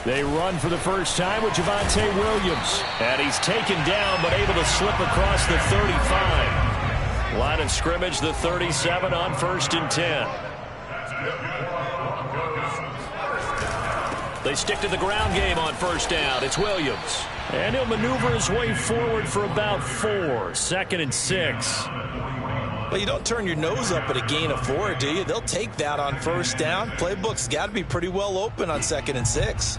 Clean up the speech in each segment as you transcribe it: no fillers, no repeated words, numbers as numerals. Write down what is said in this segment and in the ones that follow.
They run for the first time with Javonte Williams. And he's taken down but able to slip across the 35. Line of scrimmage, the 37 on 1st and 10. They stick to the ground game on 1st down. It's Williams. And he'll maneuver his way forward for about 4. 2nd and 6. Well, you don't turn your nose up at a gain of 4, do you? They'll take that on 1st down. Playbook's got to be pretty well open on 2nd and 6.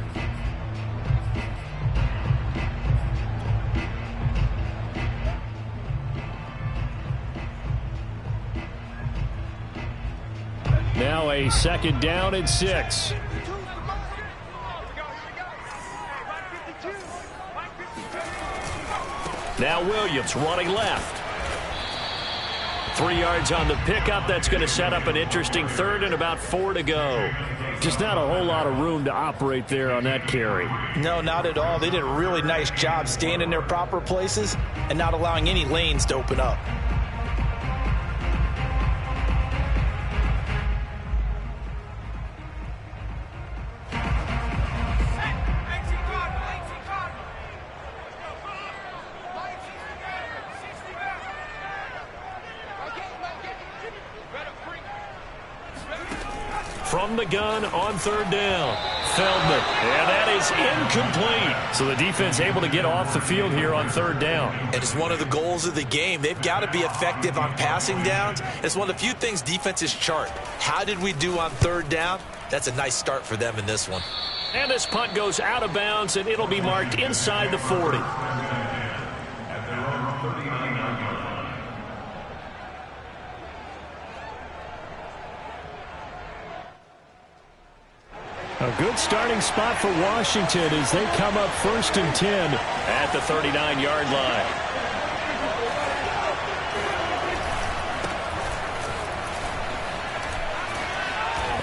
Now a 2nd down and 6. Now Williams running left. 3 yards on the pickup. That's going to set up an interesting 3rd and about 4 to go. Just not a whole lot of room to operate there on that carry. No, not at all. They did a really nice job staying in their proper places and not allowing any lanes to open up. From the gun on 3rd down. Feldman. And that is incomplete. So the defense able to get off the field here on 3rd down. It is one of the goals of the game. They've got to be effective on passing downs. It's one of the few things defenses chart. How did we do on 3rd down? That's a nice start for them in this one. And this punt goes out of bounds, and it'll be marked inside the 40. A good starting spot for Washington as they come up 1st and 10 at the 39-yard line.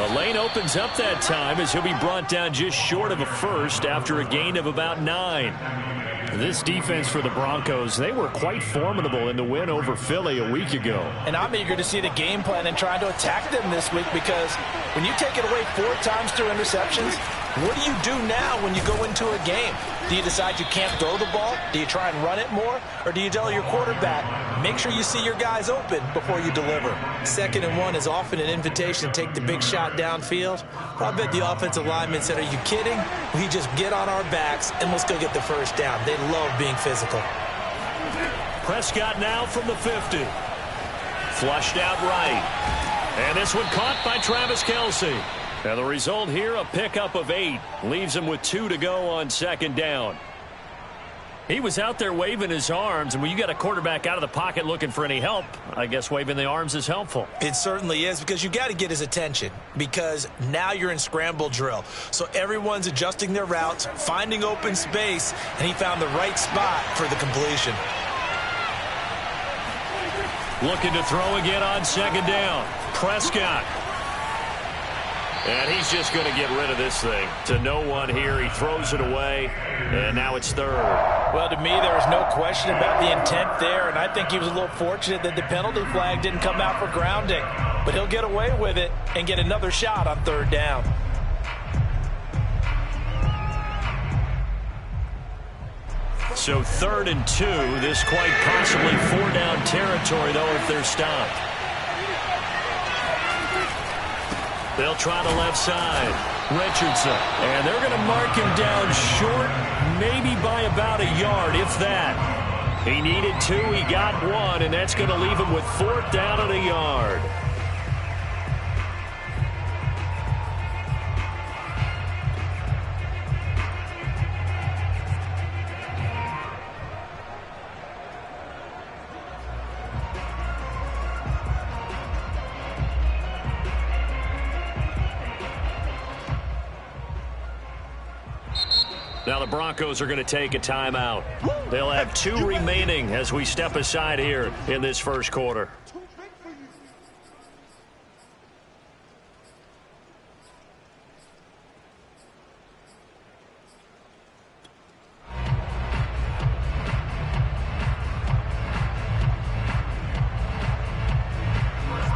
The lane opens up that time as he'll be brought down just short of a 1st after a gain of about 9. This defense for the Broncos, they were quite formidable in the win over Philly a week ago. And I'm eager to see the game plan and trying to attack them this week, because when you take it away 4 times through interceptions, what do you do now when you go into a game? Do you decide you can't throw the ball? Do you try and run it more? Or do you tell your quarterback, make sure you see your guys open before you deliver? 2nd and 1 is often an invitation to take the big shot downfield. I bet the offensive linemen said, are you kidding? We just get on our backs and let's go get the 1st down. They love being physical. Prescott now from the 50. Flushed out right. And this one caught by Travis Kelce. And the result here, a pickup of 8. Leaves him with 2 to go on 2nd down. He was out there waving his arms, and when you got a quarterback out of the pocket looking for any help, I guess waving the arms is helpful. It certainly is, because you got to get his attention, because now you're in scramble drill. So everyone's adjusting their routes, finding open space, and he found the right spot for the completion. Looking to throw again on 2nd down. Prescott. And he's just going to get rid of this thing. To no one here. He throws it away, and now it's 3rd. Well, to me, there was no question about the intent there, and I think he was a little fortunate that the penalty flag didn't come out for grounding. But he'll get away with it and get another shot on 3rd down. So 3rd and 2. This quite possibly 4-down territory, though, if they're stopped. They'll try the left side. Richardson. And they're going to mark him down short, maybe by about a yard, if that. He needed 2. He got 1, and that's going to leave him with 4th down and a yard. Now the Broncos are going to take a timeout. They'll have 2 remaining as we step aside here in this first quarter.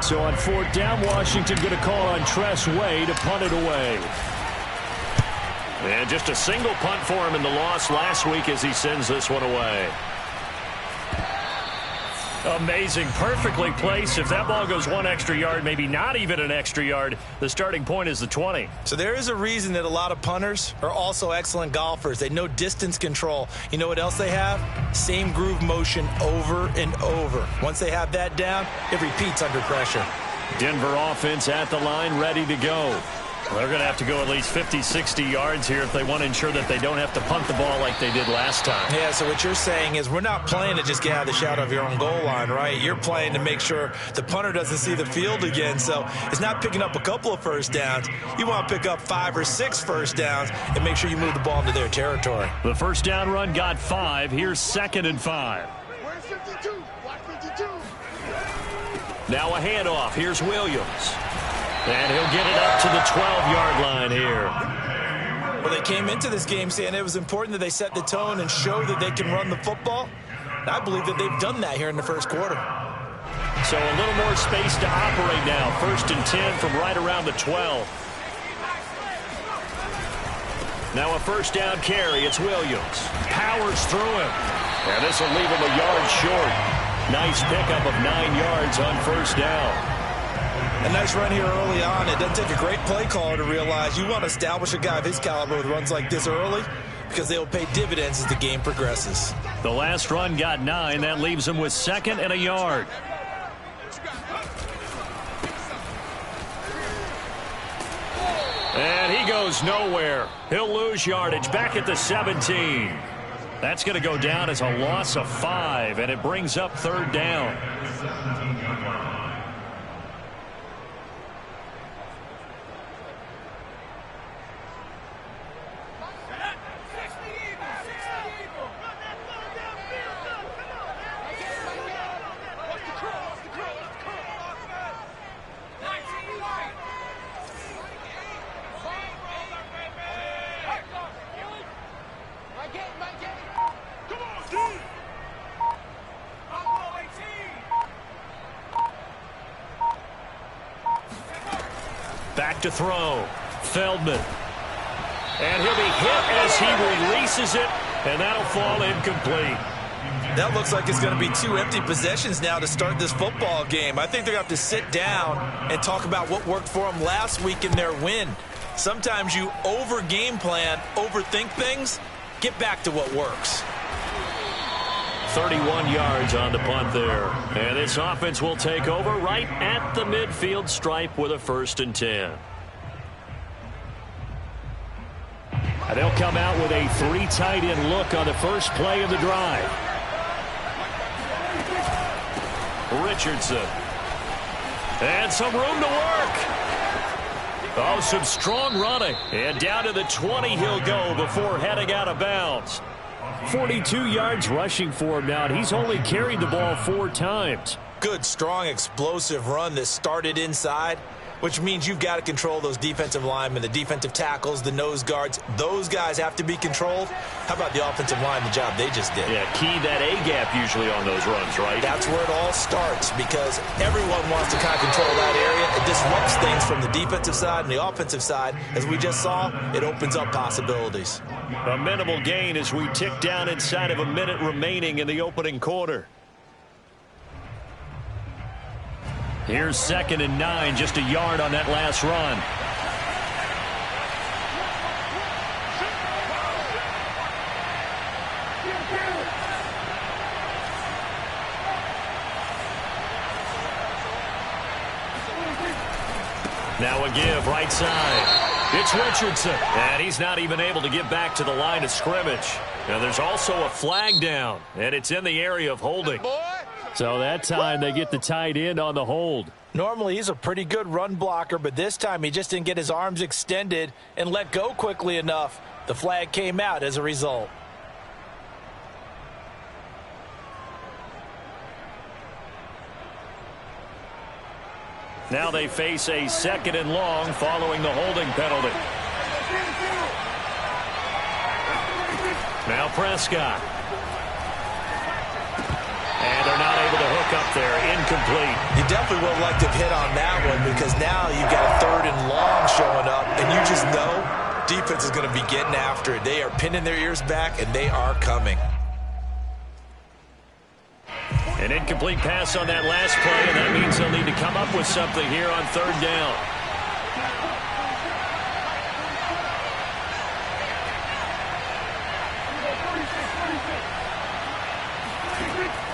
So on 4th down, Washington going to call on Tress Way to punt it away. And just a single punt for him in the loss last week as he sends this one away. Amazing. Perfectly placed. If that ball goes one extra yard, maybe not even an extra yard, the starting point is the 20. So there is a reason that a lot of punters are also excellent golfers. They know distance control. You know what else they have? Same groove motion over and over. Once they have that down, it repeats under pressure. Denver offense at the line, ready to go. They're going to have to go at least 50, 60 yards here if they want to ensure that they don't have to punt the ball like they did last time. Yeah, so what you're saying is we're not playing to just get out of the shadow of your own goal line, right? You're playing to make sure the punter doesn't see the field again. So it's not picking up a couple of first downs. You want to pick up 5 or 6 first downs and make sure you move the ball into their territory. The first down run got 5. Here's 2nd and 5. Where's 52? Watch 52. Now a handoff. Here's Williams. And he'll get it up to the 12-yard line here. Well, they came into this game saying it was important that they set the tone and show that they can run the football. And I believe that they've done that here in the first quarter. So a little more space to operate now. 1st and 10 from right around the 12. Now a first down carry. It's Williams. Powers through him. And this will leave him a yard short. Nice pickup of 9 yards on first down. A nice run here early on. It doesn't take a great play caller to realize you want to establish a guy of his caliber with runs like this early because they will pay dividends as the game progresses. The last run got 9. That leaves him with 2nd and a yard. And he goes nowhere. He'll lose yardage back at the 17. That's going to go down as a loss of 5, and it brings up 3rd down. Back to throw. Feldman. And he'll be hit as he releases it, and that'll fall incomplete. That looks like it's going to be 2 empty possessions now to start this football game. I think they're going to have to sit down and talk about what worked for them last week in their win. Sometimes you over-game plan, overthink things, get back to what works. 31 yards on the punt there. And this offense will take over right at the midfield stripe with a 1st and 10. And they'll come out with a 3 tight end look on the first play of the drive. Richardson. And some room to work. Oh, some strong running. And down to the 20 he'll go before heading out of bounds. 42 yards rushing for him now, and he's only carried the ball 4 times. Good, strong, explosive run that started inside, which means you've got to control those defensive linemen, the defensive tackles, the nose guards. Those guys have to be controlled. How about the offensive line, the job they just did? Yeah, key that A-gap usually on those runs, right? That's where it all starts because everyone wants to kind of control that area. It disrupts things from the defensive side and the offensive side. As we just saw, it opens up possibilities. A minimal gain as we tick down inside of a minute remaining in the opening quarter. Here's 2nd and 9, just a yard on that last run. Now a give right side. It's Richardson, and he's not even able to get back to the line of scrimmage. Now there's also a flag down, and it's in the area of holding. So that time they get the tight end on the hold. Normally he's a pretty good run blocker, but this time he just didn't get his arms extended and let go quickly enough. The flag came out as a result. Now they face a 2nd and long following the holding penalty. Now Prescott. And they're not able to hook up there. Incomplete. You definitely would have liked to have hit on that one because now you've got a 3rd and long showing up, and you just know defense is going to be getting after it. They are pinning their ears back, and they are coming. An incomplete pass on that last play, and that means they'll need to come up with something here on third down.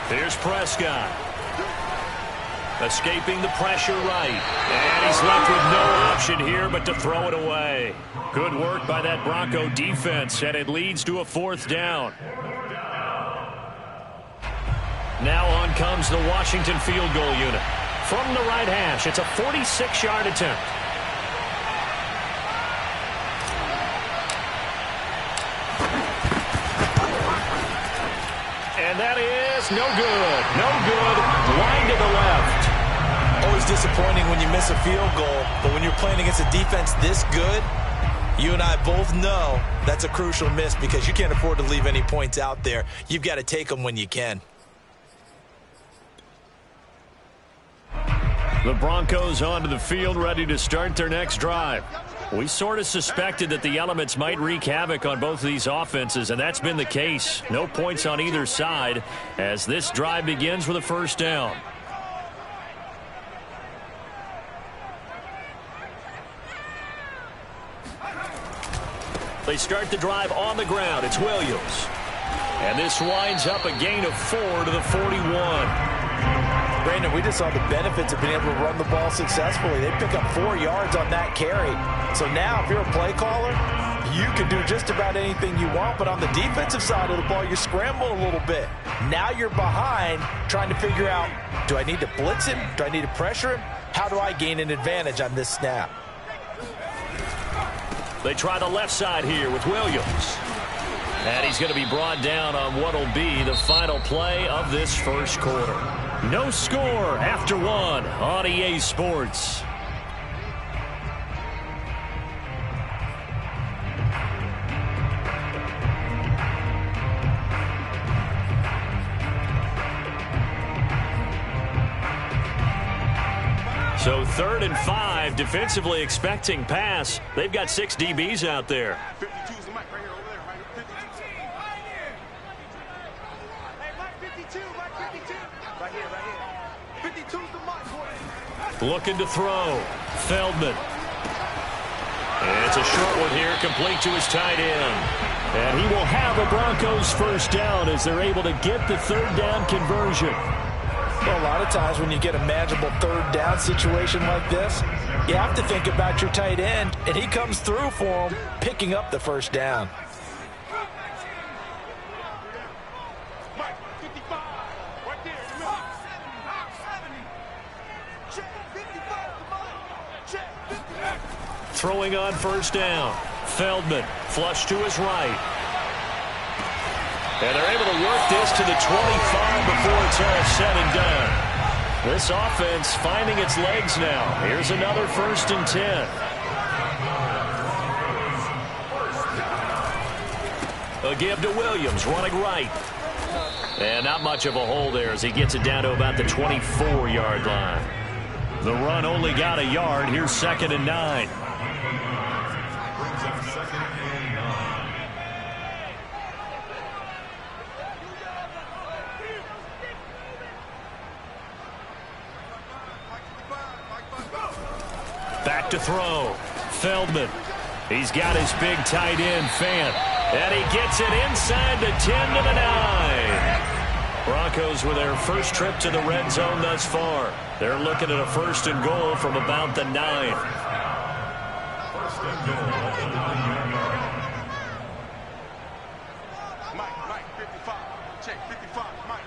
Here's Prescott. Escaping the pressure right. And he's left with no option here but to throw it away. Good work by that Bronco defense, and it leads to a fourth down. Now on comes the Washington field goal unit. From the right hash, it's a 46-yard attempt. And that is no good. No good. Line to the left. Always disappointing when you miss a field goal, but when you're playing against a defense this good, you and I both know that's a crucial miss because you can't afford to leave any points out there. You've got to take them when you can. The Broncos onto the field, ready to start their next drive. We sort of suspected that the elements might wreak havoc on both of these offenses, and that's been the case. No points on either side as this drive begins with a first down. They start the drive on the ground. It's Williams. And this winds up a gain of 4 to the 41. Brandon, we just saw the benefits of being able to run the ball successfully. They pick up 4 yards on that carry. So now, if you're a play caller, you can do just about anything you want. But on the defensive side of the ball, you scramble a little bit. Now you're behind trying to figure out, do I need to blitz him? Do I need to pressure him? How do I gain an advantage on this snap? They try the left side here with Williams. And he's going to be brought down on what will be the final play of this first quarter. No score after 1 on EA Sports. So 3rd and 5, defensively expecting pass. They've got 6 DBs out there. 52's the mic right here, over there, right here. 52. Hey, mic 52, mic 52. Right here, right here. 52's the mic, boy. Looking to throw. Feldman. And it's a short one here, complete to his tight end. And he will have a Broncos first down as they're able to get the third down conversion. Well, a lot of times when you get a manageable third down situation like this, you have to think about your tight end, and he comes through for him, picking up the first down. Mike, 55, right there, in the middle. Check, 55, come on. Check, 55. Throwing on first down. Feldman, flush to his right. And they're able to work this to the 25 before it's all said and done. This offense finding its legs now. Here's another 1st and 10. A give to Williams, running right. And not much of a hole there as he gets it down to about the 24-yard line. The run only got a yard. Here's 2nd and 9. Back to throw. Feldman. He's got his big tight end, Fant. And he gets it inside the 10 to the 9. Broncos with their first trip to the red zone thus far. They're looking at a 1st and goal from about the 9. Mike, 55. Check, 55, Mike.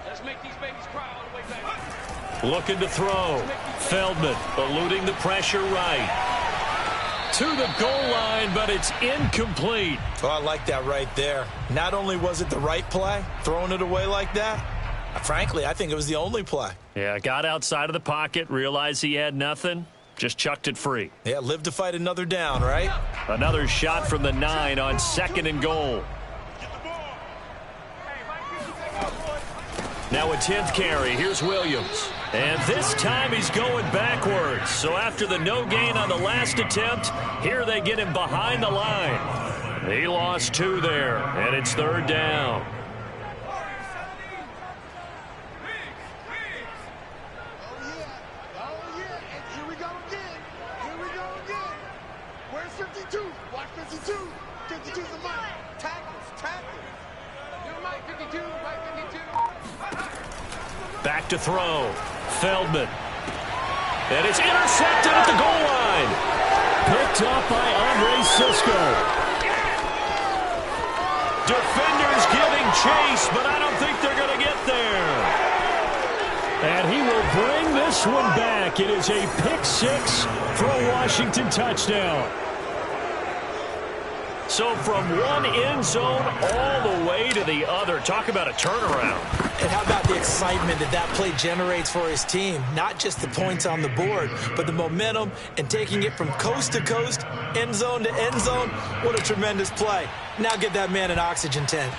Let's make these babies cry all the way back. Looking to throw. Feldman eluding the pressure right. To the goal line, but it's incomplete. Oh, I like that right there. Not only was it the right play, throwing it away like that, frankly, I think it was the only play. Yeah, got outside of the pocket, realized he had nothing, just chucked it free. Yeah, live to fight another down, right? Another shot from the 9 on 2nd and goal. Now a 10th carry. Here's Williams. And this time he's going backwards. So after the no gain on the last attempt, here they get him behind the line. He lost 2 there, and it's 3rd down. Back to throw. Feldman. And it's intercepted at the goal line. Picked up by Andre Sisco. Defenders giving chase, but I don't think they're going to get there. And he will bring this one back. It is a pick 6 for a Washington touchdown. So from one end zone all the way to the other. Talk about a turnaround. And how about the excitement that play generates for his team? Not just the points on the board, but the momentum and taking it from coast to coast, end zone to end zone. What a tremendous play. Now get that man an oxygen tank.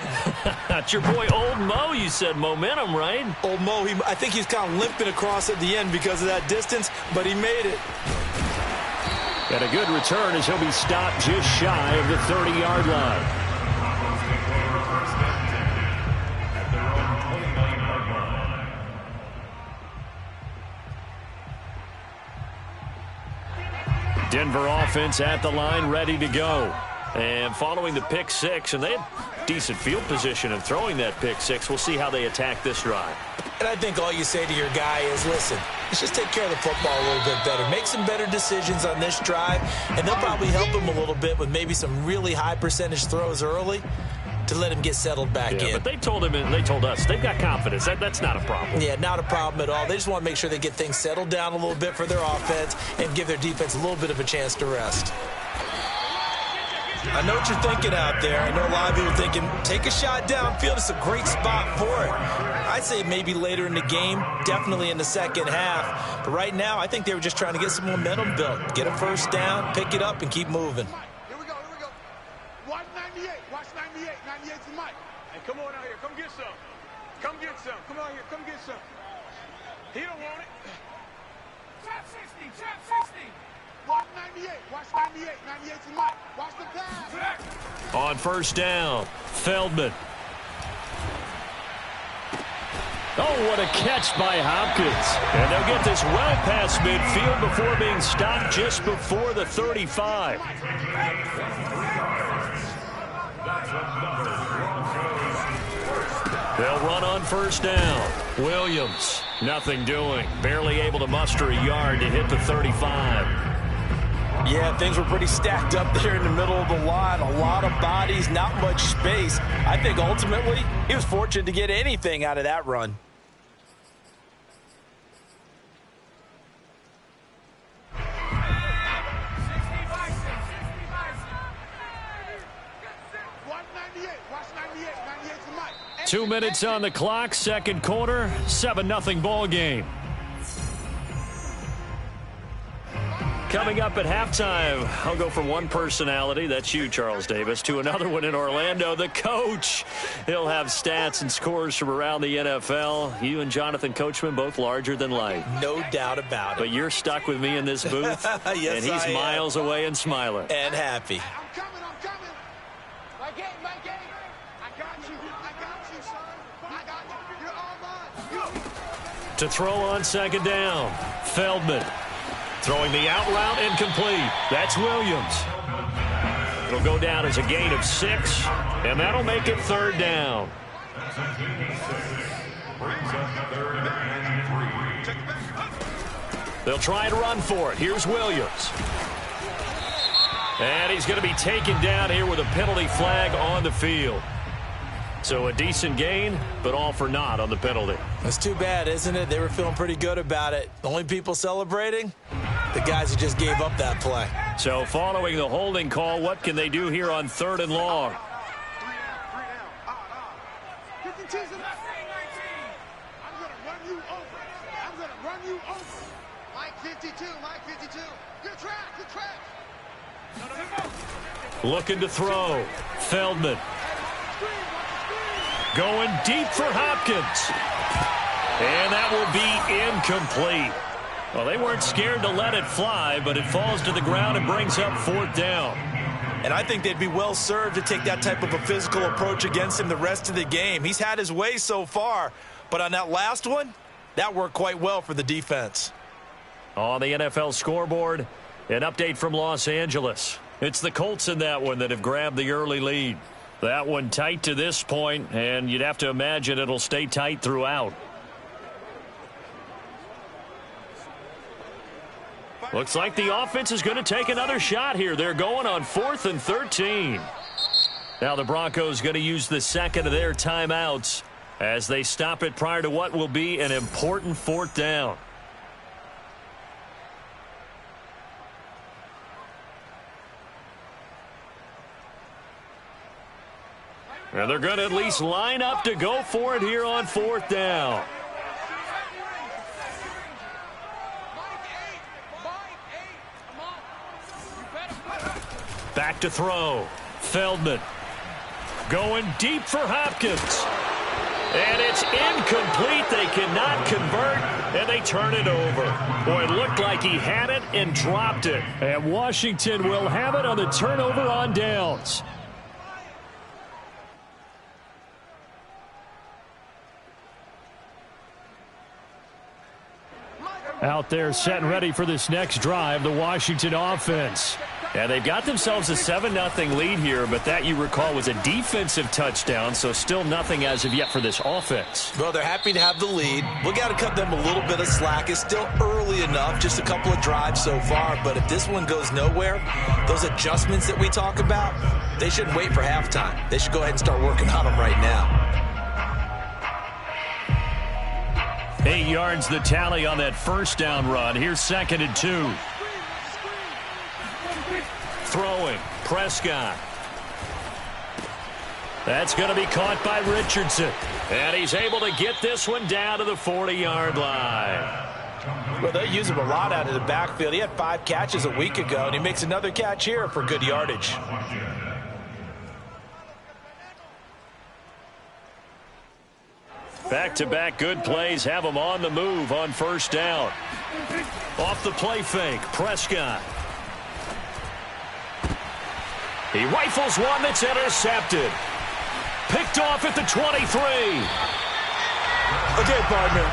That's your boy Old Mo. You said momentum, right? Old Mo, I think he's kind of limping across at the end because of that distance, but he made it. And a good return as he'll be stopped just shy of the 30-yard line. Denver offense at the line, ready to go. And following the pick 6, and they have decent field position of throwing that pick 6. We'll see how they attack this drive. And I think all you say to your guy is, listen, let's just take care of the football a little bit better. Make some better decisions on this drive, and they'll probably help him a little bit with maybe some really high percentage throws early to let him get settled back in. But they told him and they told us they've got confidence. That's not a problem. Yeah, not a problem at all. They just want to make sure they get things settled down a little bit for their offense and give their defense a little bit of a chance to rest. I know what you're thinking out there. I know a lot of people are thinking, take a shot downfield. It's a great spot for it. I'd say maybe later in the game, definitely in the second half. But right now, I think they were just trying to get some momentum built. Get a first down, pick it up, and keep moving. Here we go. Watch 98. Watch 98. 98's the mic. Hey, come on out here. Come get some. Come get some. Come out here. Come get some. He don't want it. Trap 60. Trap 60. Watch 98. Watch 98. 98's the mic. Watch the pass. On first down, Feldman. Oh, what a catch by Hopkins. And they'll get this well past midfield before being stopped just before the 35. They'll run on first down. Williams, nothing doing. Barely able to muster a yard to hit the 35. Yeah, things were pretty stacked up there in the middle of the line. A lot of bodies, not much space. I think ultimately he was fortunate to get anything out of that run. Two minutes on the clock, second quarter, 7-0 ball game. Coming up at halftime, I'll go from one personality, that's you, Charles Davis, to another one in Orlando, the coach. He'll have stats and scores from around the NFL. You and Jonathan Coachman, both larger than life. No doubt about it. But you're stuck with me in this booth, yes, and he's miles away and smiling. And happy. I'm coming. My game. I got you, son. I got you. You're all mine. To throw on second down, Feldman. Throwing the out route incomplete. That's Williams. It'll go down as a gain of 6, and that'll make it third down. They'll try to run for it. Here's Williams. And he's going to be taken down here with a penalty flag on the field. So a decent gain, but all for naught on the penalty. That's too bad, isn't it? They were feeling pretty good about it. The only people celebrating, the guys who just gave up that play. So following the holding call, what can they do here on third and long? 52's enough. I'm going to run you over. Mike 52. Good track. No. Looking to throw. Feldman. Going deep for Hopkins. And that will be incomplete. Well, they weren't scared to let it fly, but it falls to the ground and brings up 4th down. And I think they'd be well served to take that type of a physical approach against him the rest of the game. He's had his way so far, but on that last one, that worked quite well for the defense. On the NFL scoreboard, an update from Los Angeles. It's the Colts in that one that have grabbed the early lead. That one tight to this point, and you'd have to imagine it'll stay tight throughout. Looks like the offense is going to take another shot here. They're going on 4th and 13. Now the Broncos going to use the second of their timeouts as they stop it prior to what will be an important 4th down. And they're going to at least line up to go for it here on 4th down. Back to throw. Feldman going deep for Hopkins. And it's incomplete. They cannot convert, and they turn it over. Boy, it looked like he had it and dropped it. And Washington will have it on the turnover on downs. Out there set and ready for this next drive, the Washington offense. And they've got themselves a 7-0 lead here, but that, you recall, was a defensive touchdown, so still nothing as of yet for this offense. Well, they're happy to have the lead. We've got to cut them a little bit of slack. It's still early enough, just a couple of drives so far, but if this one goes nowhere, those adjustments that we talk about, they shouldn't wait for halftime. They should go ahead and start working on them right now. 8 yards the tally on that first down run. Here's 2nd and 2. Throwing. Prescott. That's going to be caught by Richardson. And he's able to get this one down to the 40-yard line. Well, they use him a lot out of the backfield. He had 5 catches a week ago, and he makes another catch here for good yardage. Back-to-back good plays have him on the move on first down. Off the play fake, Prescott. He rifles one that's intercepted. Picked off at the 23. Okay, partner,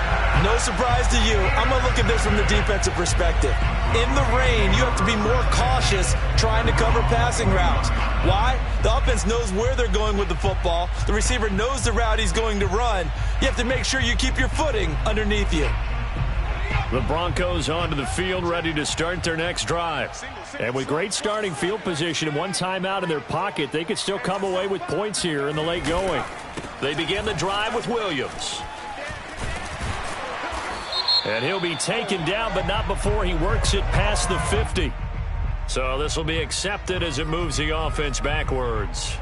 no surprise to you. I'm going to look at this from the defensive perspective. In the rain, you have to be more cautious trying to cover passing routes. Why? The offense knows where they're going with the football. The receiver knows the route he's going to run. You have to make sure you keep your footing underneath you. The Broncos onto the field, ready to start their next drive. And with great starting field position and one timeout in their pocket, they could still come away with points here in the late going. They begin the drive with Williams. And he'll be taken down, but not before he works it past the 50. So this will be accepted as it moves the offense backwards.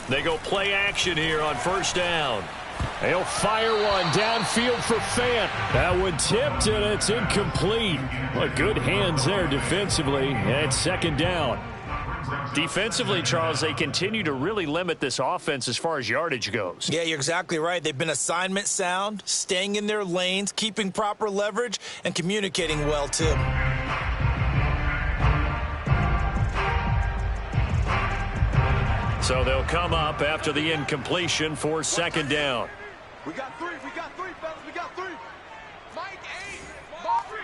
They go play action here on first down. They'll fire one downfield for Fant. That one tipped, and it's incomplete. Well, good hands there defensively, and it's 2nd down. Defensively, Charles, they continue to really limit this offense as far as yardage goes. Yeah, you're exactly right. They've been assignment sound, staying in their lanes, keeping proper leverage, and communicating well, too. So they'll come up after the incompletion for 2nd down. We got 3, fellas, we got 3. Mike, 8, Mark, 3.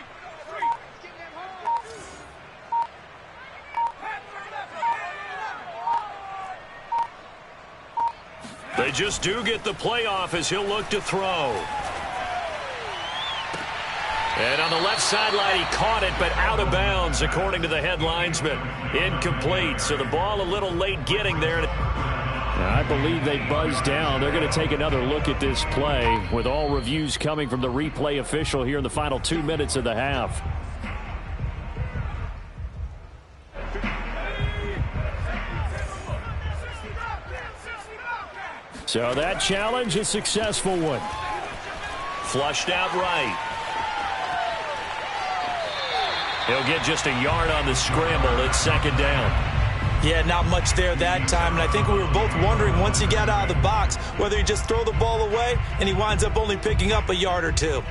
They just do get the playoff as he'll look to throw. And on the left sideline, he caught it, but out of bounds, according to the head linesman. Incomplete, so the ball a little late getting there. I believe they buzzed down. They're going to take another look at this play, with all reviews coming from the replay official here in the final 2 minutes of the half. So that challenge, a successful one. Flushed out right. He'll get just a yard on the scramble. It's second down. Yeah, not much there that time, and I think we were both wondering once he got out of the box whether he just throw the ball away and he winds up only picking up a yard or two.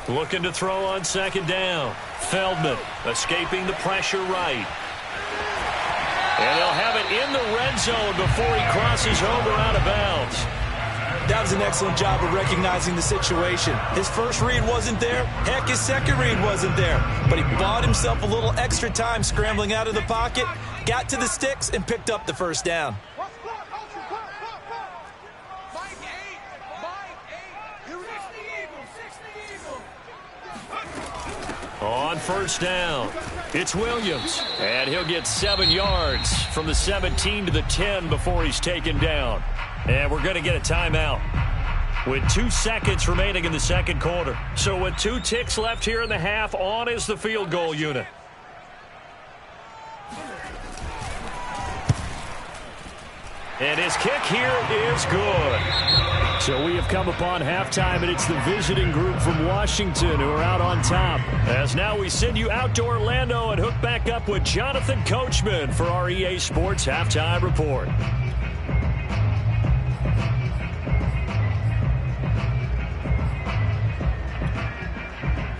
Looking to throw on second down. Feldman escaping the pressure right. And he'll have it in the red zone before he crosses over out of bounds. That was an excellent job of recognizing the situation. His first read wasn't there. Heck, his second read wasn't there. But he bought himself a little extra time scrambling out of the pocket, got to the sticks, and picked up the first down. On first down, it's Williams. And he'll get 7 yards from the 17 to the 10 before he's taken down. And we're going to get a timeout with 2 seconds remaining in the second quarter. So with 2 ticks left here in the half, on is the field goal unit. And his kick here is good. So we have come upon halftime, and it's the visiting group from Washington who are out on top. As now we send you out to Orlando and hook back up with Jonathan Coachman for our EA Sports Halftime Report.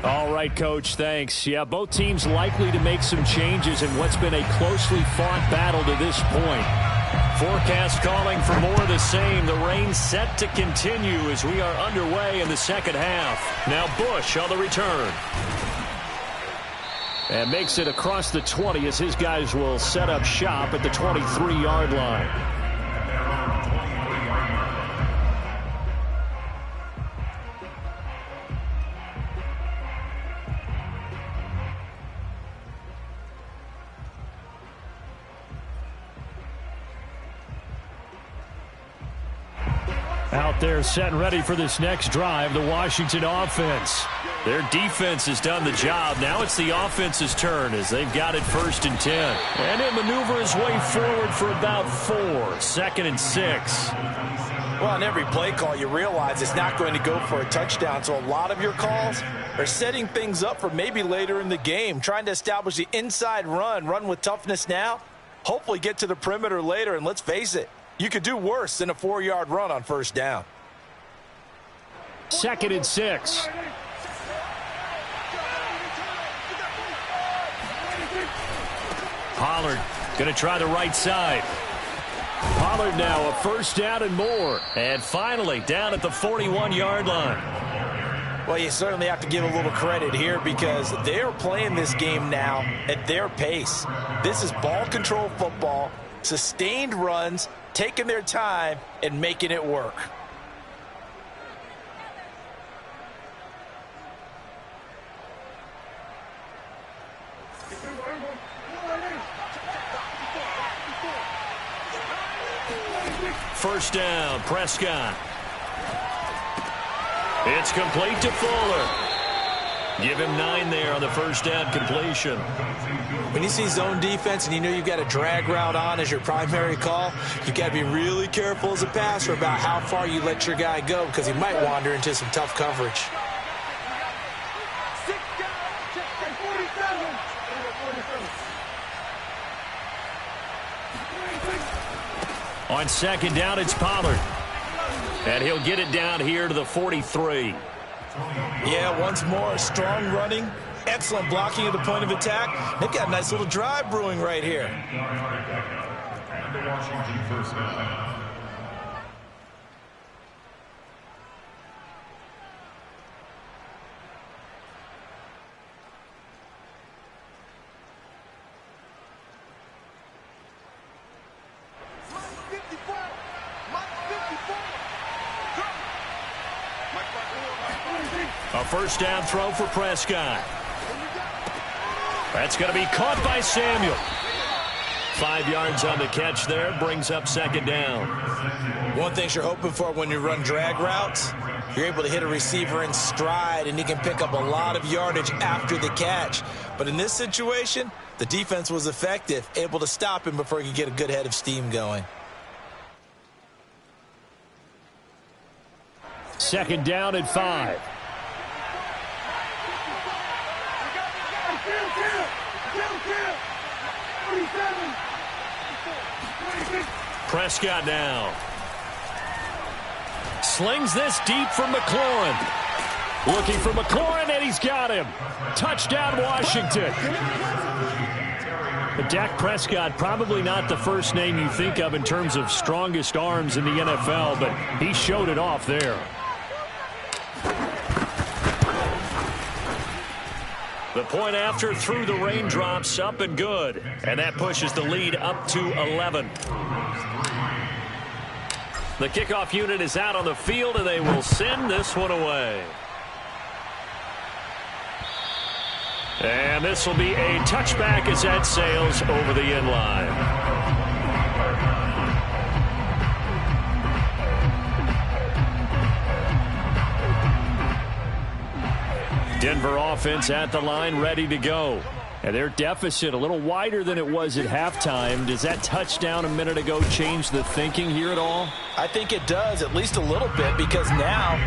All right, Coach, thanks. Yeah, both teams likely to make some changes in what's been a closely fought battle to this point. Forecast calling for more of the same. The rain set to continue as we are underway in the second half. Now Bush on the return. And makes it across the 20 as his guys will set up shop at the 23-yard line. Out there set and ready for this next drive, the Washington offense. Their defense has done the job. Now it's the offense's turn as they've got it 1st and 10. And he'll maneuver his way forward for about 4. 2nd and 6. Well, on every play call, you realize it's not going to go for a touchdown. So a lot of your calls are setting things up for maybe later in the game, trying to establish the inside run with toughness now, hopefully get to the perimeter later. And let's face it, you could do worse than a 4-yard run on first down. 2nd and 6. Pollard going to try the right side. Pollard now a first down and more. And finally down at the 41-yard line. Well, you certainly have to give a little credit here because they're playing this game now at their pace. This is ball control football, sustained runs, taking their time and making it work. First down, Prescott. It's complete to Fuller. Give him 9 there on the first down completion. When you see zone defense and you know you've got a drag route on as your primary call, you've got to be really careful as a passer about how far you let your guy go because he might wander into some tough coverage. On second down, it's Pollard. And he'll get it down here to the 43. Yeah, once more, strong running, excellent blocking at the point of attack. They've got a nice little drive brewing right here. And the Washington first down. A first down throw for Prescott. That's going to be caught by Samuel. 5 yards on the catch there, brings up second down. One thing you're hoping for when you run drag routes, you're able to hit a receiver in stride, and he can pick up a lot of yardage after the catch. But in this situation, the defense was effective, able to stop him before he could get a good head of steam going. Second down and 5. Prescott now. Slings this deep from McLaurin. Looking for McLaurin, and he's got him. Touchdown, Washington. But Dak Prescott, probably not the first name you think of in terms of strongest arms in the NFL, but he showed it off there. The point after through the raindrops, up and good. And that pushes the lead up to 11. The kickoff unit is out on the field, and they will send this one away. And this will be a touchback as that sails over the end line. Denver offense at the line, ready to go. And their deficit a little wider than it was at halftime. Does that touchdown a minute ago change the thinking here at all? I think it does, at least a little bit, because now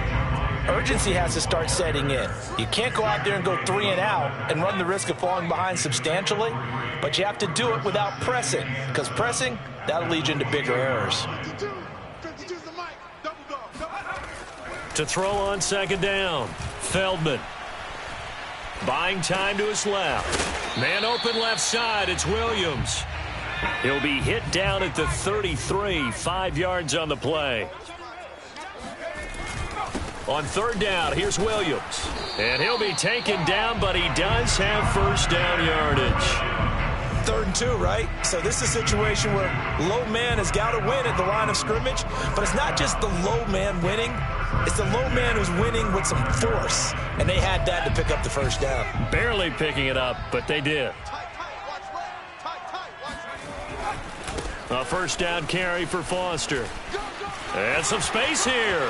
urgency has to start setting in. You can't go out there and go 3 and out and run the risk of falling behind substantially, but you have to do it without pressing, because pressing, that'll lead you into bigger errors. To throw on second down, Feldman. Buying time to his left. Man open left side, it's Williams. He'll be hit down at the 33, 5 yards on the play. On third down, here's Williams. And he'll be taken down, but he does have first down yardage. 3rd and 2, right? So this is a situation where low man has got to win at the line of scrimmage, but it's not just the low man winning. It's the low man who's winning with some force, and they had that to pick up the first down. Barely picking it up, but they did. A first down carry for Foster. And some space here.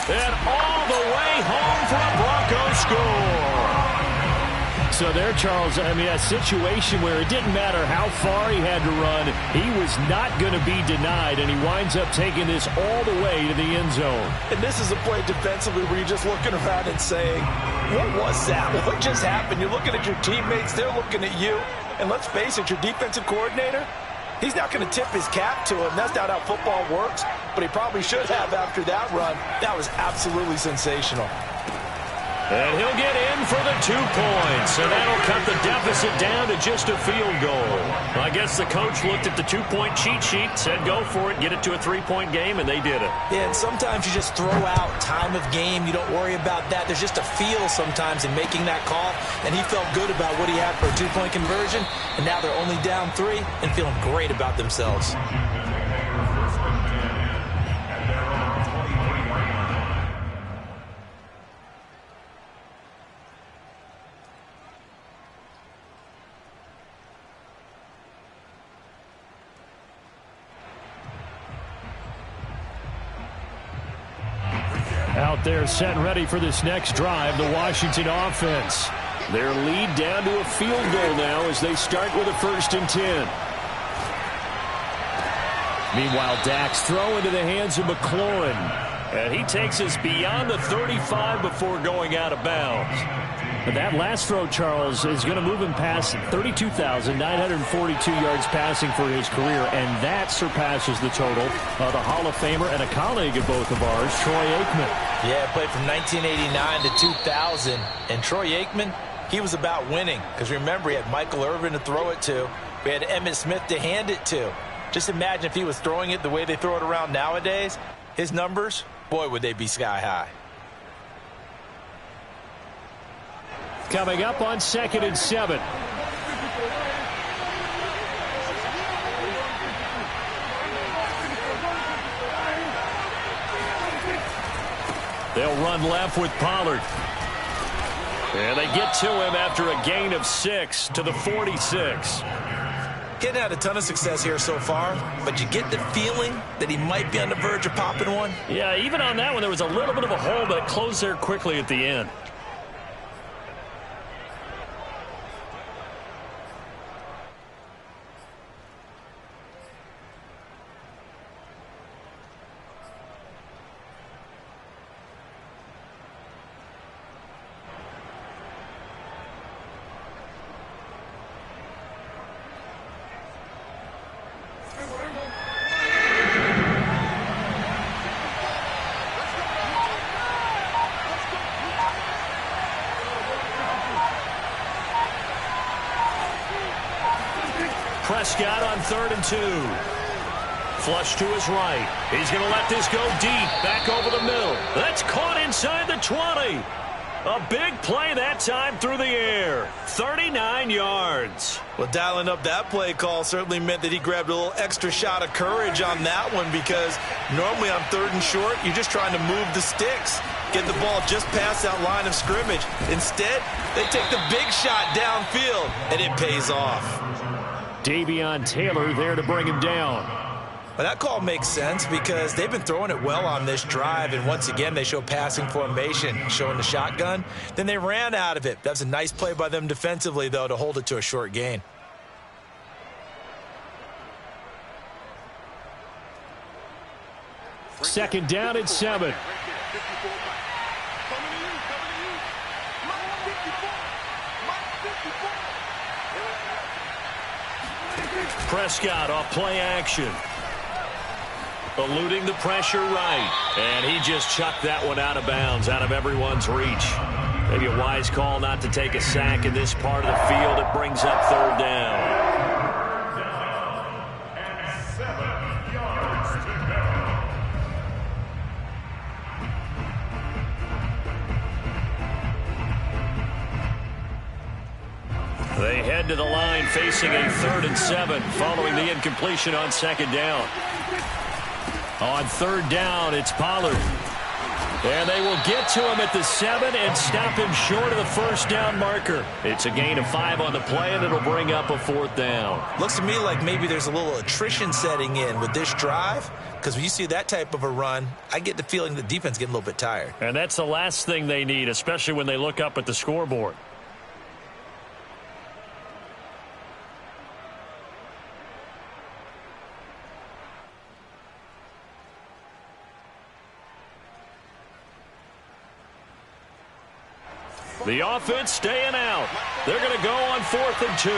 And all the way home for a Broncos score. So there, Charles, I mean, a situation where it didn't matter how far he had to run, he was not going to be denied, and he winds up taking this all the way to the end zone. And this is a play defensively where you're just looking around and saying, what was that? What just happened? You're looking at your teammates, they're looking at you, and let's face it, your defensive coordinator, he's not going to tip his cap to him. That's not how football works, but he probably should have after that run. That was absolutely sensational. And he'll get in for the 2 points, and that'll cut the deficit down to just a field goal. I guess the coach looked at the 2-point cheat sheet, said go for it, get it to a 3-point game, and they did it. Yeah, and sometimes you just throw out time of game. You don't worry about that. There's just a feel sometimes in making that call, and he felt good about what he had for a 2-point conversion, and now they're only down 3 and feeling great about themselves. Out there set and ready for this next drive, the Washington offense. Their lead down to a field goal now as they start with a 1st and 10. Meanwhile, Dak's throw into the hands of McLaurin. And he takes us beyond the 35 before going out of bounds. And that last throw, Charles, is going to move him past 32,942 yards passing for his career, and that surpasses the total of the Hall of Famer and a colleague of both of ours, Troy Aikman. Yeah, played from 1989 to 2000, and Troy Aikman, he was about winning, because remember, he had Michael Irvin to throw it to. We had Emmitt Smith to hand it to. Just imagine if he was throwing it the way they throw it around nowadays, his numbers, boy, would they be sky high. Coming up on 2nd and 7. They'll run left with Pollard. And they get to him after a gain of 6 to the 46. Getting had a ton of success here so far, but you get the feeling that he might be on the verge of popping one. Yeah, even on that one, there was a little bit of a hole, but it closed there quickly at the end. Prescott on 3rd and 2. Flush to his right. He's going to let this go deep. Back over the middle. That's caught inside the 20. A big play that time through the air. 39 yards. Well, dialing up that play call certainly meant that he grabbed a little extra shot of courage on that one, because normally on 3rd and short, you're just trying to move the sticks, get the ball just past that line of scrimmage. Instead, they take the big shot downfield, and it pays off. Davion Taylor there to bring him down. Well, that call makes sense because they've been throwing it well on this drive, and once again they show passing formation, showing the shotgun. Then they ran out of it. That's a nice play by them defensively, though, to hold it to a short gain. Second down and 7. Prescott off play action. Eluding the pressure right. And he just chucked that one out of bounds, out of everyone's reach. Maybe a wise call not to take a sack in this part of the field. It brings up 3rd down. And 7 yards to go. They head to the line facing a 3rd and 7 following the incompletion on 2nd down. On 3rd down, it's Pollard. And they will get to him at the 7 and stop him short of the 1st down marker. It's a gain of 5 on the play, and it'll bring up a 4th down. Looks to me like maybe there's a little attrition setting in with this drive, because when you see that type of a run, I get the feeling the defense getting a little bit tired. And that's the last thing they need, especially when they look up at the scoreboard. The offense staying out. They're going to go on 4th and 2.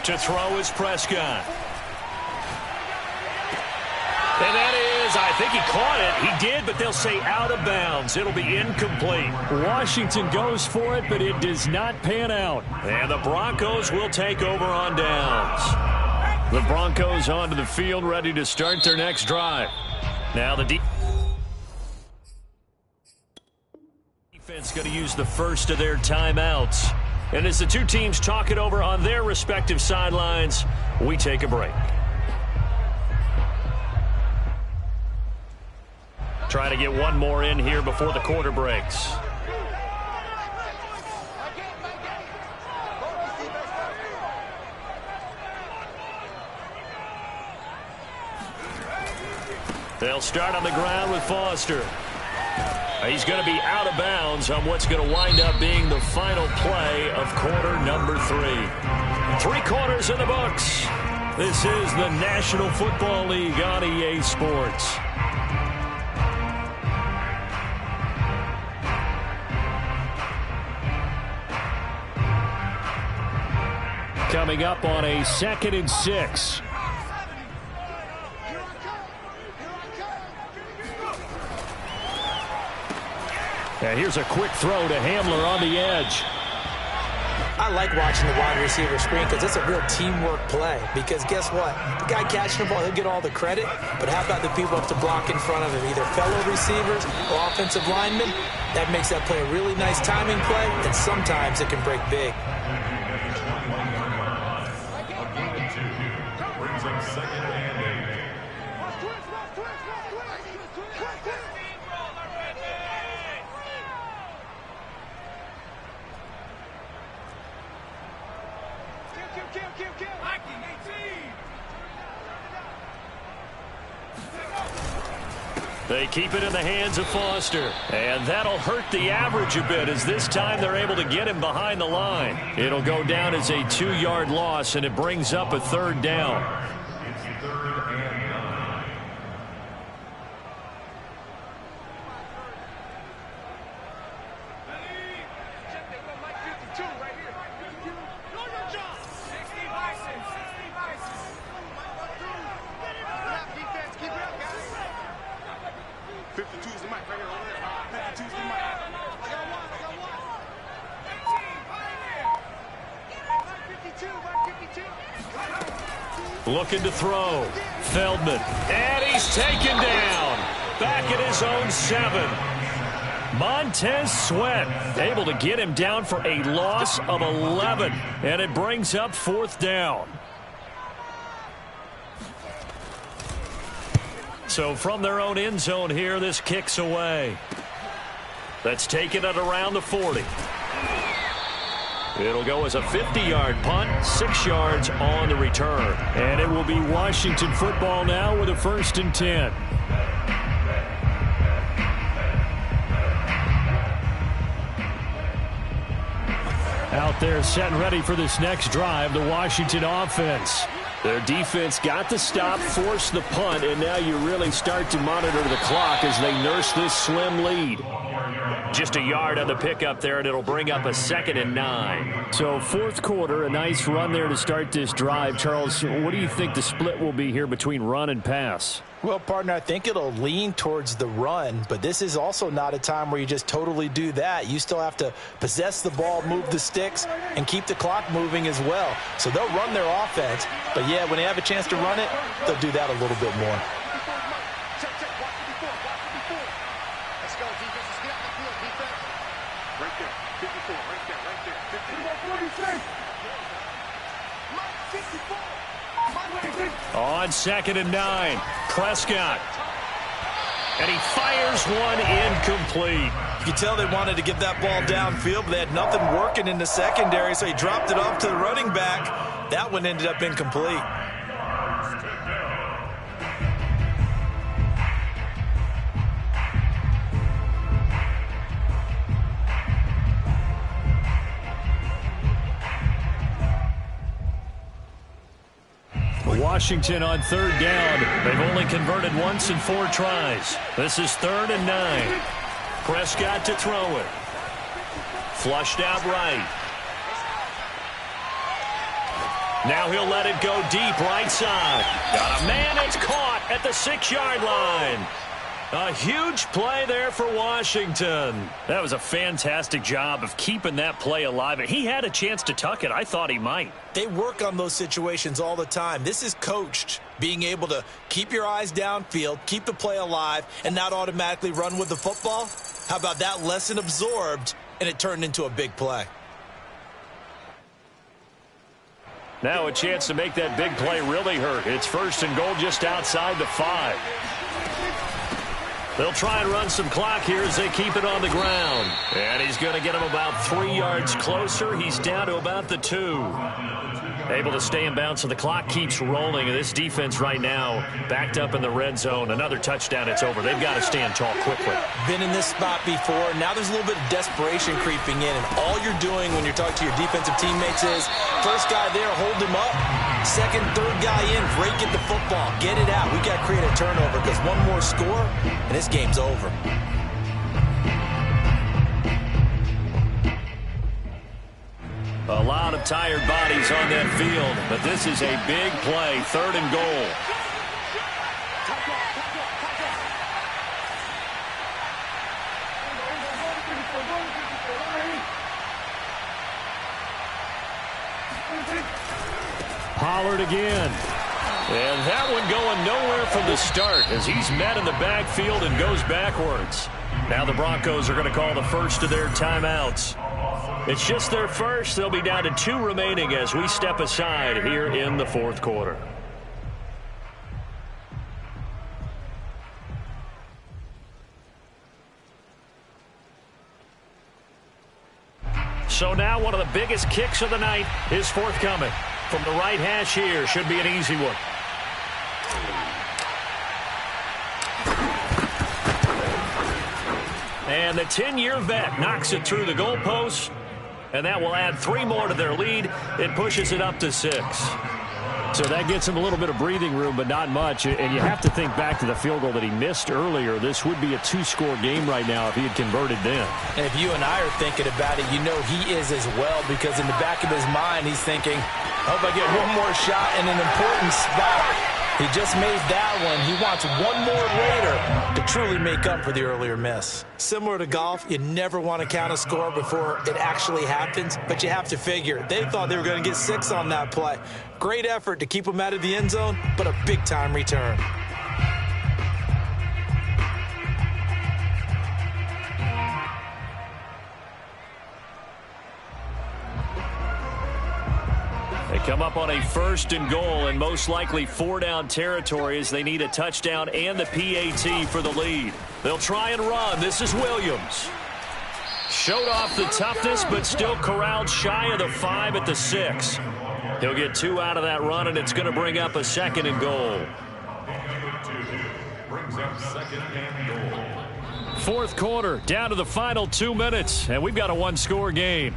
To throw is Prescott. And that is, I think he caught it. He did, but they'll say out of bounds. It'll be incomplete. Washington goes for it, but it does not pan out. And the Broncos will take over on downs. The Broncos onto the field, ready to start their next drive. Now the defense going to use the first of their timeouts. And as the two teams talk it over on their respective sidelines, we take a break. Try to get one more in here before the quarter breaks. They'll start on the ground with Foster. He's going to be out of bounds on what's going to wind up being the final play of quarter number 3. 3 quarters in the books. This is the National Football League on EA Sports. Coming up on a 2nd and 6. And here's a quick throw to Hamler on the edge. I like watching the wide receiver screen because it's a real teamwork play. Because guess what? The guy catching the ball, he'll get all the credit. But how about the people up to block in front of him, either fellow receivers or offensive linemen? That makes that play a really nice timing play, and sometimes it can break big. Brings up second and 8. They keep it in the hands of Foster. And that'll hurt the average a bit as this time they're able to get him behind the line. It'll go down as a 2-yard loss, and it brings up a 3rd down. It's 3rd and 9. Looking to throw. Feldman. And he's taken down. Back at his own 7. Montez Sweat able to get him down for a loss of 11. And it brings up 4th down. So from their own end zone here, this kicks away. That's taken at around the 40. It'll go as a 50-yard punt, 6 yards on the return. And it will be Washington football now with a 1st and 10. Out there set and ready for this next drive, the Washington offense. Their defense got the stop, forced the punt, and now you really start to monitor the clock as they nurse this slim lead. Just a yard on the pickup there, and it'll bring up a 2nd and 9. So 4th quarter, a nice run there to start this drive. Charles, what do you think the split will be here between run and pass? Well, partner, I think it'll lean towards the run, but this is also not a time where you just totally do that. You still have to possess the ball, move the sticks, and keep the clock moving as well. So they'll run their offense, but yeah, when they have a chance to run it, they'll do that a little bit more. On 2nd and 9, Prescott. And he fires one incomplete. You can tell they wanted to get that ball downfield, but they had nothing working in the secondary, so he dropped it off to the running back. That one ended up incomplete. Washington on 3rd down. They've only converted once in 4 tries. This is 3rd and 9. Prescott to throw it. Flushed out right. Now he'll let it go deep right side. Got a man, it's caught at the 6-yard line. A huge play there for Washington. That was a fantastic job of keeping that play alive. He had a chance to tuck it. I thought he might. They work on those situations all the time. This is coached, being able to keep your eyes downfield, keep the play alive, and not automatically run with the football. How about that lesson absorbed, and it turned into a big play? Now a chance to make that big play really hurt. It's 1st and goal just outside the 5. They'll try and run some clock here as they keep it on the ground. And he's going to get him about 3 yards closer. He's down to about the 2. Able to stay in bounds, so the clock keeps rolling. And this defense right now backed up in the red zone. Another touchdown, it's over. They've got to stand tall quickly. Been in this spot before. Now there's a little bit of desperation creeping in. And all you're doing when you're talking to your defensive teammates is, first guy there, hold him up. Second, third guy in, break at the football. Get it out. We've got to create a turnover because one more score, and this game's over. A lot of tired bodies on that field, but this is a big play, 3rd and goal. Pollard again. And that one going nowhere from the start as he's met in the backfield and goes backwards. Now the Broncos are going to call the first of their timeouts. It's just their first. They'll be down to 2 remaining as we step aside here in the fourth quarter. So now one of the biggest kicks of the night is forthcoming. From the right hash here, should be an easy one. And the 10-year vet knocks it through the goalpost, and that will add 3 more to their lead. It pushes it up to 6. So that gets him a little bit of breathing room, but not much. And you have to think back to the field goal that he missed earlier. This would be a 2-score game right now if he had converted then. And if you and I are thinking about it, you know he is as well, because in the back of his mind, he's thinking, I hope I get one more shot in an important spot. He just made that one. He wants one more later to truly make up for the earlier miss. Similar to golf, you never want to count a score before it actually happens, but you have to figure. They thought they were going to get 6 on that play. Great effort to keep them out of the end zone, but a big-time return. They come up on a 1st and goal and most likely 4-down territory as they need a touchdown and the PAT for the lead. They'll try and run. This is Williams. Showed off the toughness, but still corralled shy of the 5 at the 6. He'll get 2 out of that run, and it's going to bring up a 2nd and goal. Brings up 2nd and goal. Fourth quarter, down to the final 2 minutes, and we've got a 1-score game.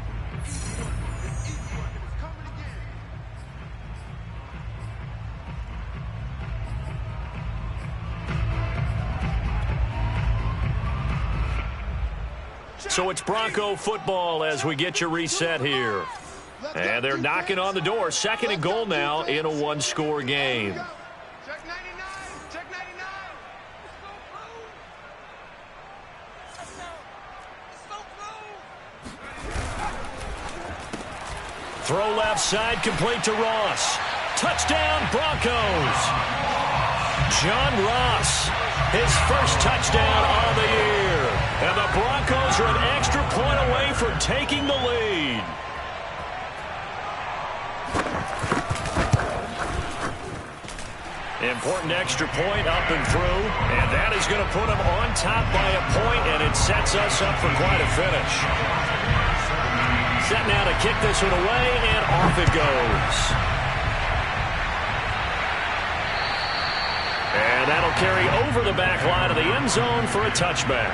So it's Bronco football as we get you reset here. And they're knocking on the door. 2nd and goal now in a 1-score game. Check 99. Check 99. Throw left side, complete to Ross. Touchdown, Broncos. John Ross, his first touchdown on the year. And the Broncos are an extra point away from taking the lead. Important extra point up and through. And that is going to put them on top by a point, and it sets us up for quite a finish. Set now to kick this one away, and off it goes. And that'll carry over the back line of the end zone for a touchback.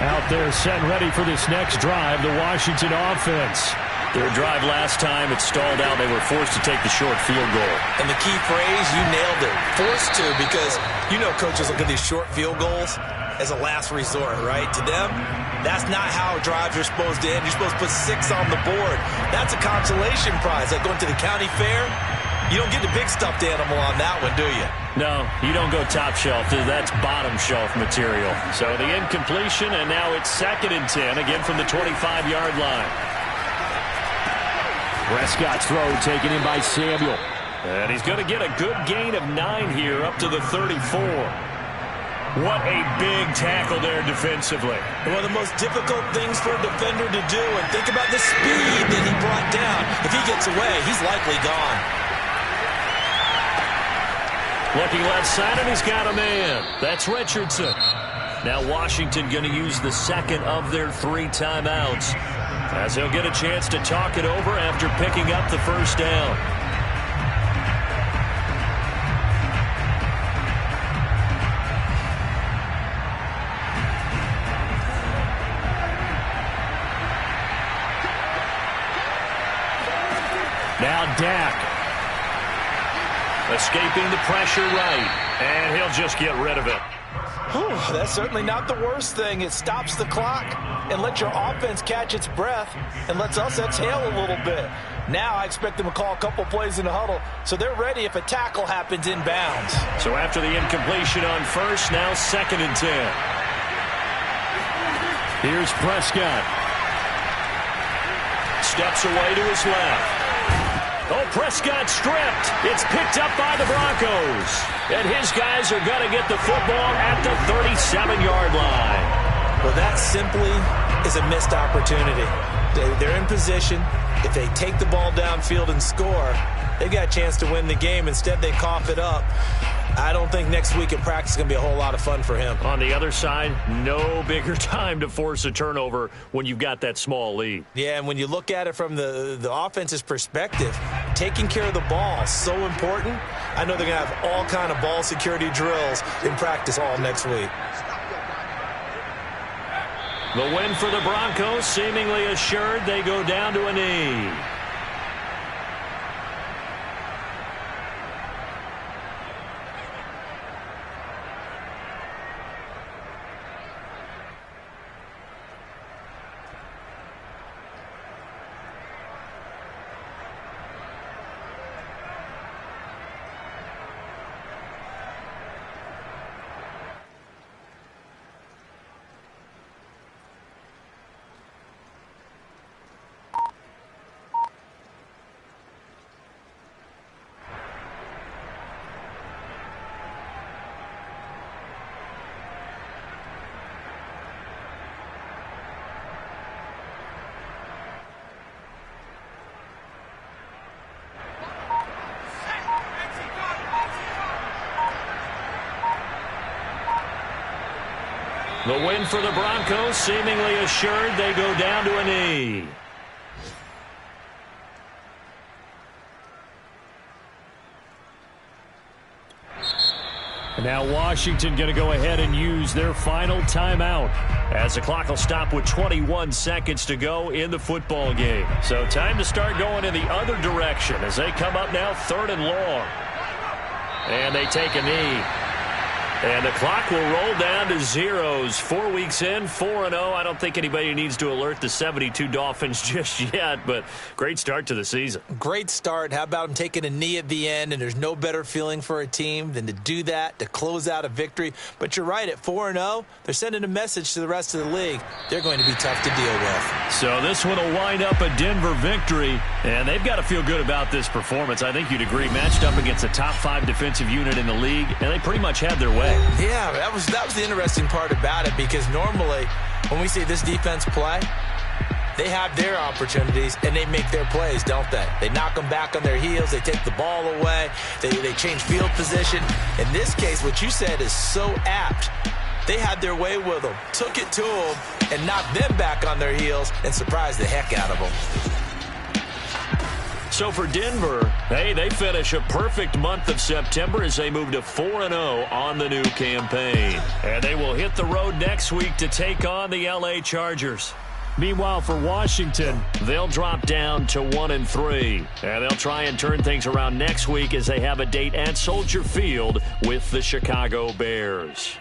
Out there set and ready for this next drive, the Washington offense. Their drive last time, it stalled out. They were forced to take the short field goal. And the key phrase, you nailed it. Forced to, because you know coaches look at these short field goals as a last resort, right? To them, that's not how drives are supposed to end. You're supposed to put 6 on the board. That's a consolation prize. Like going to the county fair, you don't get the big stuffed animal on that one, do you? No, you don't go top shelf. That's bottom shelf material. So the incompletion, and now it's 2nd and 10, again from the 25-yard line. Prescott's throw taken in by Samuel. And he's going to get a good gain of 9 here up to the 34. What a big tackle there defensively. One of the most difficult things for a defender to do, and think about the speed that he brought down. If he gets away, he's likely gone. Looking left side, and he's got a man. That's Richardson. Now Washington going to use the 2nd of their 3 timeouts, as he'll get a chance to talk it over after picking up the first down. Now Dak. Escaping the pressure right, and he'll just get rid of it. That's certainly not the worst thing. It stops the clock and lets your offense catch its breath and lets us exhale a little bit. Now I expect them to call a couple plays in the huddle so they're ready if a tackle happens inbounds. So after the incompletion on first, now 2nd and 10. Here's Prescott. Steps away to his left. Oh, Prescott stripped. It's picked up by the Broncos. And his guys are going to get the football at the 37-yard line. Well, that simply is a missed opportunity. They're in position. If they take the ball downfield and score, they've got a chance to win the game. Instead, they cough it up. I don't think next week in practice is going to be a whole lot of fun for him. On the other side, no bigger time to force a turnover when you've got that small lead. Yeah, and when you look at it from the offense's perspective, taking care of the ball is so important. I know they're going to have all kind of ball security drills in practice all next week. The win for the Broncos, seemingly assured. They go down to a knee. The win for the Broncos, seemingly assured. They go down to a knee. And now Washington going to go ahead and use their final timeout as the clock will stop with 21 seconds to go in the football game. So time to start going in the other direction as they come up now 3rd and long. And they take a knee. And the clock will roll down to zeros. 4 weeks in, 4-0. I don't think anybody needs to alert the 72 Dolphins just yet, but great start to the season. Great start. How about them taking a knee at the end? And there's no better feeling for a team than to do that, to close out a victory. But you're right, at 4-0, they're sending a message to the rest of the league. They're going to be tough to deal with. So this one will wind up a Denver victory, and they've got to feel good about this performance. I think you'd agree, matched up against a top 5 defensive unit in the league, and they pretty much had their way. Yeah, that was the interesting part about it, because normally when we see this defense play, they have their opportunities and they make their plays, don't they? They knock them back on their heels. They take the ball away. They change field position. In this case, what you said is so apt. They had their way with them, took it to them, and knocked them back on their heels and surprised the heck out of them. So for Denver, hey, they finish a perfect month of September as they move to 4-0 on the new campaign. And they will hit the road next week to take on the LA Chargers. Meanwhile, for Washington, they'll drop down to 1-3. And they'll try and turn things around next week as they have a date at Soldier Field with the Chicago Bears.